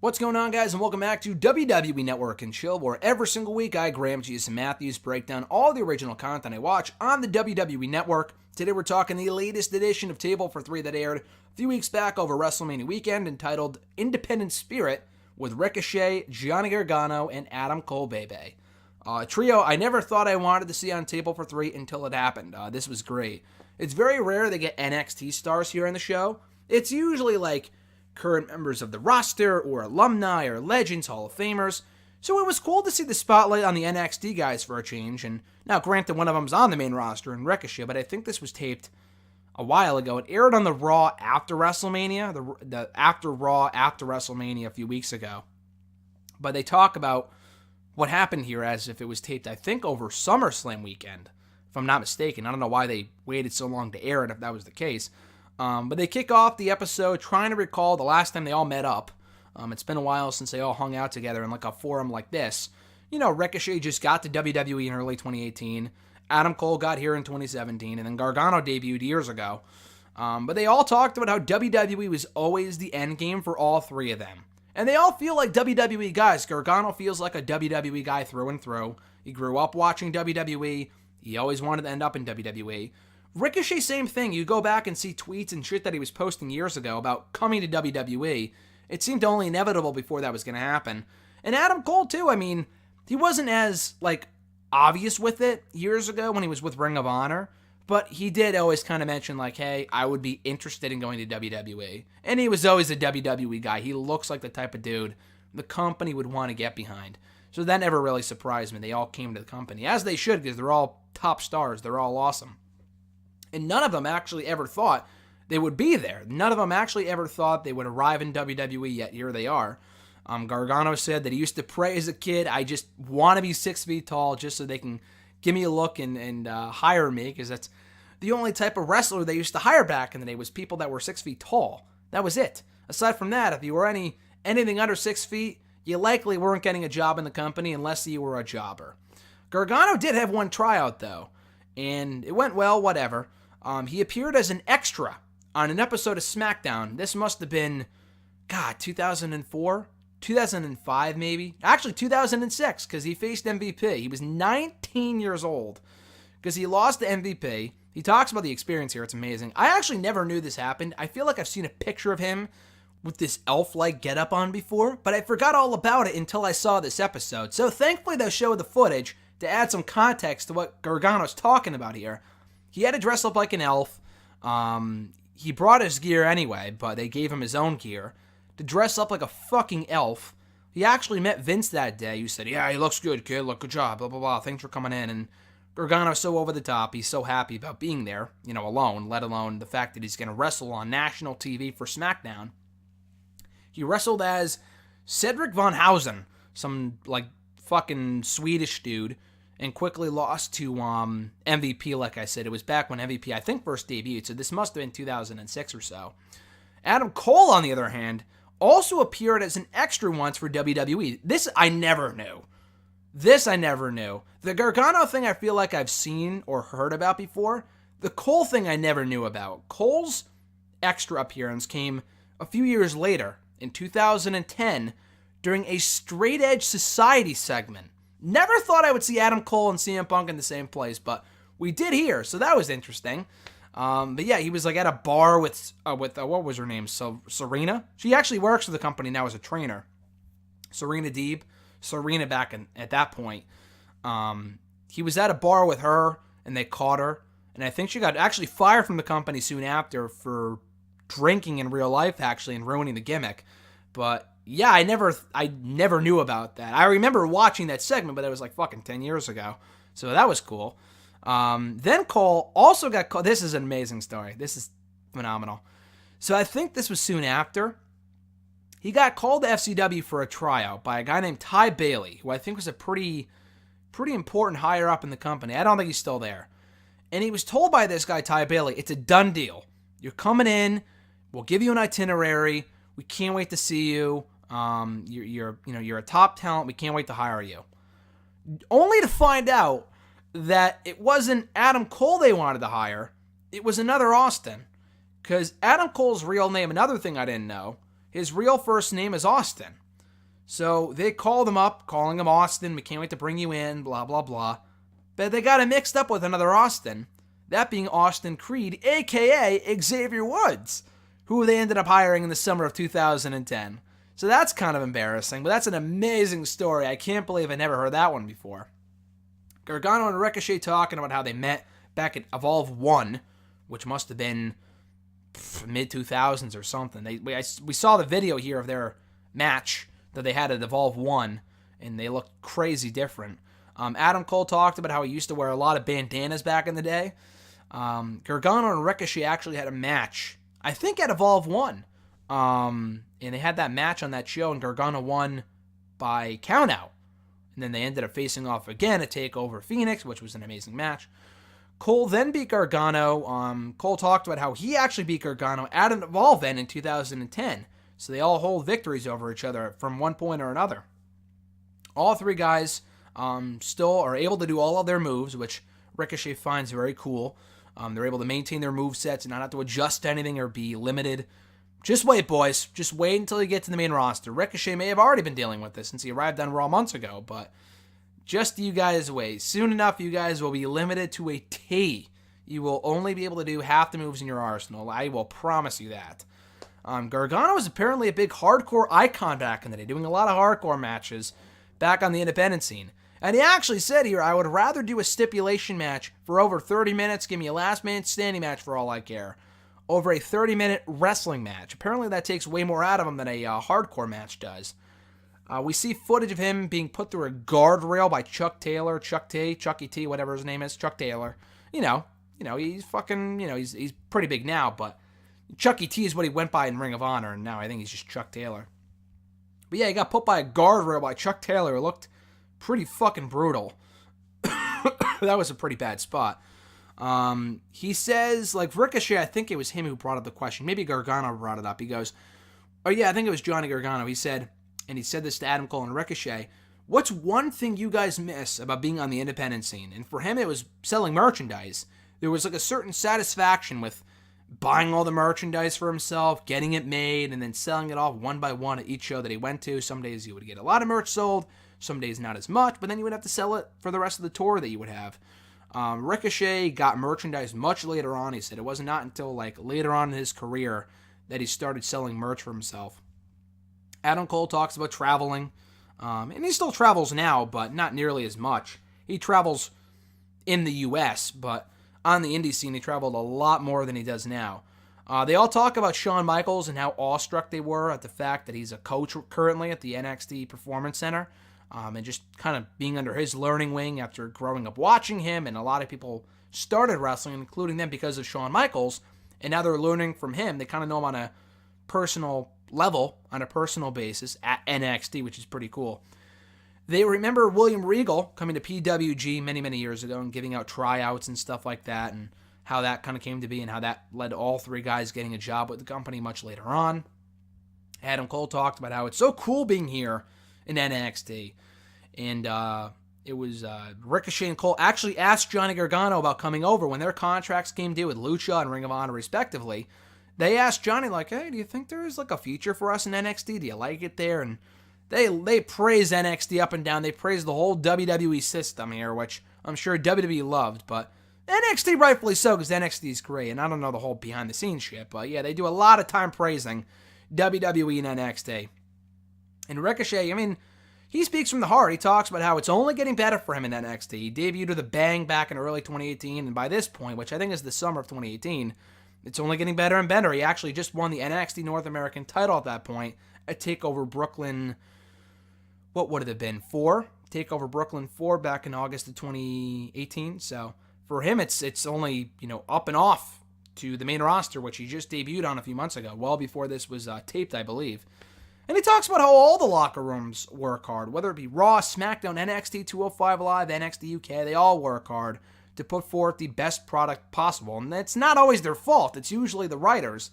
What's going on, guys, and welcome back to WWE Network and Chill, where every single week I, Graham Jason Matthews, break down all the original content I watch on the WWE Network. Today we're talking the latest edition of Table for Three that aired a few weeks back over WrestleMania weekend, entitled Independent Spirit, with Ricochet, Johnny Gargano, and Adam Cole Bebe. A trio I never thought I wanted to see on Table for Three until it happened. This was great. It's very rare they get NXT stars here on the show. It's usually like current members of the roster, or alumni, or legends, Hall of Famers. So it was cool to see the spotlight on the NXT guys for a change, and now granted one of them's on the main roster in Ricochet, but I think this was taped a while ago. It aired on the Raw after WrestleMania, the after Raw after WrestleMania a few weeks ago. But they talk about what happened here as if it was taped, I think, over SummerSlam weekend, if I'm not mistaken. I don't know why they waited so long to air it if that was the case. But they kick off the episode trying to recall the last time they all met up. It's been a while since they all hung out together in like a forum like this. You know, Ricochet just got to WWE in early 2018. Adam Cole got here in 2017. And then Gargano debuted years ago. But they all talked about how WWE was always the end game for all three of them. And they all feel like WWE guys. Gargano feels like a WWE guy through and through. He grew up watching WWE. He always wanted to end up in WWE. Ricochet, same thing. You go back and see tweets and shit that he was posting years ago about coming to WWE. It seemed only inevitable before that was going to happen. And Adam Cole, too. I mean, he wasn't as, obvious with it years ago when he was with Ring of Honor. But he did always kind of mention, hey, I would be interested in going to WWE. And he was always a WWE guy. He looks like the type of dude the company would want to get behind. So that never really surprised me. They all came to the company, as they should, because they're all top stars. They're all awesome. And none of them actually ever thought they would be there. None of them actually ever thought they would arrive in WWE, yet here they are. Gargano said that he used to pray as a kid, I just want to be 6 feet tall just so they can give me a look and hire me, because that's the only type of wrestler they used to hire back in the day was people that were 6 feet tall. That was it. Aside from that, if you were anything under 6 feet, you likely weren't getting a job in the company unless you were a jobber. Gargano did have one tryout, though, and it went well, whatever. He appeared as an extra on an episode of SmackDown. This must have been, 2004? 2005, maybe? Actually, 2006, because he faced MVP. He was 19 years old, because he lost to MVP. He talks about the experience here. It's amazing. I actually never knew this happened. I feel like I've seen a picture of him with this elf-like getup on before, but I forgot all about it until I saw this episode. So thankfully, they showed the footage to add some context to what Gargano's talking about here. He had to dress up like an elf. He brought his gear anyway, but they gave him his own gear to dress up like a fucking elf. He actually met Vince that day, who said, yeah, he looks good, kid. Look, good job, blah, blah, blah. Thanks for coming in. And Gargano's so over the top. He's so happy about being there, alone, let alone the fact that he's going to wrestle on national TV for SmackDown. He wrestled as Cedric Von Hausen, some, fucking Swedish dude, and quickly lost to MVP, like I said. It was back when MVP, I think, first debuted, so this must have been 2006 or so. Adam Cole, on the other hand, also appeared as an extra once for WWE. This I never knew. The Gargano thing I feel like I've seen or heard about before. The Cole thing I never knew about. Cole's extra appearance came a few years later, in 2010, during a Straight Edge Society segment. Never thought I would see Adam Cole and CM Punk in the same place, but we did here, so that was interesting. But yeah, he was at a bar with what was her name? So Serena. She actually works for the company now as a trainer. Serena Deeb. Serena back at that point. He was at a bar with her, and they caught her, and I think she got actually fired from the company soon after for drinking in real life, actually, and ruining the gimmick. But yeah, I never knew about that. I remember watching that segment, but it was fucking 10 years ago. So that was cool. Then Cole also got called. This is an amazing story. This is phenomenal. So I think this was soon after. He got called to FCW for a tryout by a guy named Ty Bailey, who I think was a pretty important higher up in the company. I don't think he's still there. And he was told by this guy, Ty Bailey, it's a done deal. You're coming in. We'll give you an itinerary. We can't wait to see you. You're a top talent. We can't wait to hire you. Only to find out that it wasn't Adam Cole they wanted to hire. It was another Austin. Because Adam Cole's real name, another thing I didn't know, his real first name is Austin. So they called him up, calling him Austin. We can't wait to bring you in, blah, blah, blah. But they got him mixed up with another Austin. That being Austin Creed, a.k.a. Xavier Woods, who they ended up hiring in the summer of 2010. So that's kind of embarrassing, but that's an amazing story. I can't believe I never heard that one before. Gargano and Ricochet talking about how they met back at Evolve 1, which must have been mid-2000s or something. We saw the video here of their match that they had at Evolve 1, and they looked crazy different. Adam Cole talked about how he used to wear a lot of bandanas back in the day. Gargano and Ricochet actually had a match, I think at Evolve 1. And they had that match on that show, and Gargano won by countout. And then they ended up facing off again at TakeOver Phoenix, which was an amazing match. Cole then beat Gargano. Cole talked about how he actually beat Gargano at an Evolve in 2010. So they all hold victories over each other from one point or another. All three guys still are able to do all of their moves, which Ricochet finds very cool. They're able to maintain their movesets and not have to adjust anything or be limited. Just wait, boys. Just wait until you get to the main roster. Ricochet may have already been dealing with this since he arrived on Raw months ago, but just you guys wait. Soon enough, you guys will be limited to a T. You will only be able to do half the moves in your arsenal. I will promise you that. Gargano was apparently a big hardcore icon back in the day, doing a lot of hardcore matches back on the independent scene. And he actually said here, I would rather do a stipulation match for over 30 minutes, give me a last man standing match for all I care, over a 30-minute wrestling match. Apparently that takes way more out of him than a hardcore match does. We see footage of him being put through a guardrail by Chuck Taylor, Chucky T, whatever his name is, Chuck Taylor. You know, he's fucking, he's pretty big now, but Chucky T is what he went by in Ring of Honor, and now I think he's just Chuck Taylor. But yeah, he got put by a guardrail by Chuck Taylor. It looked pretty fucking brutal. That was a pretty bad spot. He says, like Ricochet, I think it was him who brought up the question. Maybe Gargano brought it up. He goes, oh yeah, I think it was Johnny Gargano. He said this to Adam Cole and Ricochet, what's one thing you guys miss about being on the independent scene? And for him, it was selling merchandise. There was like a certain satisfaction with buying all the merchandise for himself, getting it made, and then selling it off one by one at each show that he went to. Some days you would get a lot of merch sold, some days not as much, but then you would have to sell it for the rest of the tour that you would have. Ricochet got merchandise much later on. He said it was not until like later on in his career that he started selling merch for himself. Adam Cole talks about traveling, and he still travels now, but not nearly as much. He travels in the U.S., but on the indie scene, he traveled a lot more than he does now. They all talk about Shawn Michaels and how awestruck they were at the fact that he's a coach currently at the NXT Performance Center, and just kind of being under his learning wing after growing up watching him, and a lot of people started wrestling, including them, because of Shawn Michaels, and now they're learning from him. They kind of know him on a personal level, on a personal basis at NXT, which is pretty cool. They remember William Regal coming to PWG many, many years ago and giving out tryouts and stuff like that, and how that kind of came to be and how that led to all three guys getting a job with the company much later on. Adam Cole talked about how it's so cool being here in NXT. And it was Ricochet and Cole actually asked Johnny Gargano about coming over when their contracts came due with Lucha and Ring of Honor respectively. They asked Johnny, like, hey, do you think there is like a future for us in NXT? Do you like it there? And they praise NXT up and down. They praise the whole WWE system here, which I'm sure WWE loved, but NXT rightfully so, because NXT is great, and I don't know the whole behind-the-scenes shit, but yeah, they do a lot of time praising WWE and NXT. And Ricochet, I mean, he speaks from the heart. He talks about how it's only getting better for him in NXT. He debuted with a bang back in early 2018, and by this point, which I think is the summer of 2018, it's only getting better and better. He actually just won the NXT North American title at that point at TakeOver Brooklyn. What would it have been? 4? TakeOver Brooklyn 4 back in August of 2018. So for him, it's only, up and off to the main roster, which he just debuted on a few months ago, well before this was taped, I believe. And he talks about how all the locker rooms work hard, whether it be Raw, SmackDown, NXT 205 Live, NXT UK, they all work hard to put forth the best product possible. And it's not always their fault. It's usually the writers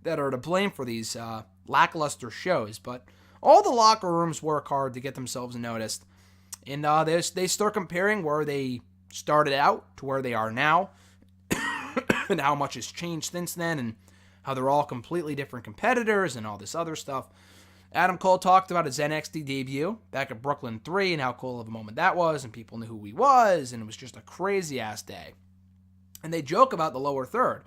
that are to blame for these lackluster shows. But all the locker rooms work hard to get themselves noticed. And they start comparing where they started out to where they are now and how much has changed since then and how they're all completely different competitors and all this other stuff. Adam Cole talked about his NXT debut back at Brooklyn 3 and how cool of a moment that was, and people knew who he was, and it was just a crazy-ass day. And they joke about the lower third,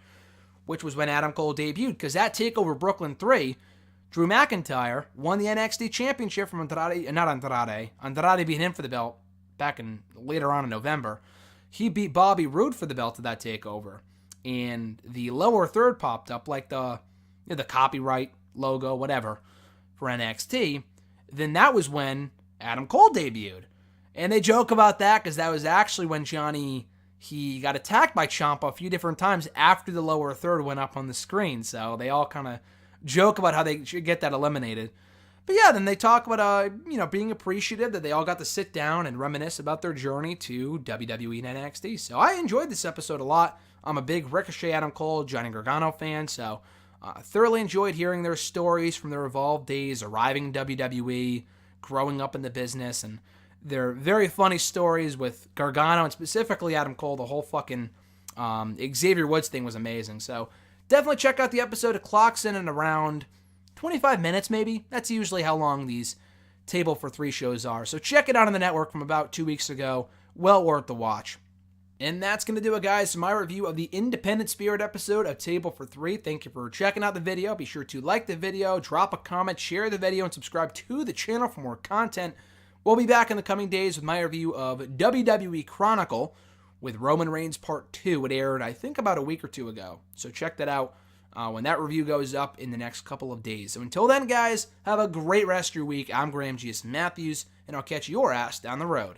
which was when Adam Cole debuted, because that TakeOver Brooklyn 3, Drew McIntyre won the NXT Championship from Andrade beat him for the belt back later on in November. He beat Bobby Roode for the belt to that TakeOver. And the lower third popped up, like the copyright logo, whatever, for NXT. Then that was when Adam Cole debuted. And they joke about that because that was actually when Johnny, he got attacked by Ciampa a few different times after the lower third went up on the screen. So they all kind of joke about how they should get that eliminated. But yeah, then they talk about, being appreciative that they all got to sit down and reminisce about their journey to WWE and NXT. So I enjoyed this episode a lot. I'm a big Ricochet, Adam Cole, Johnny Gargano fan, so thoroughly enjoyed hearing their stories from their evolved days, arriving in WWE, growing up in the business, and their very funny stories with Gargano and specifically Adam Cole. The whole fucking Xavier Woods thing was amazing. So definitely check out the episode. It clocks in at around 25 minutes maybe. That's usually how long these Table for 3 shows are. So check it out on the network from about 2 weeks ago. Well worth the watch. And that's going to do it, guys. My review of the Independent Spirit episode of Table for 3. Thank you for checking out the video. Be sure to like the video, drop a comment, share the video, and subscribe to the channel for more content. We'll be back in the coming days with my review of WWE Chronicle with Roman Reigns Part 2. It aired, I think, about a week or two ago. So check that out when that review goes up in the next couple of days. So until then, guys, have a great rest of your week. I'm Graham G.S. Matthews, and I'll catch your ass down the road.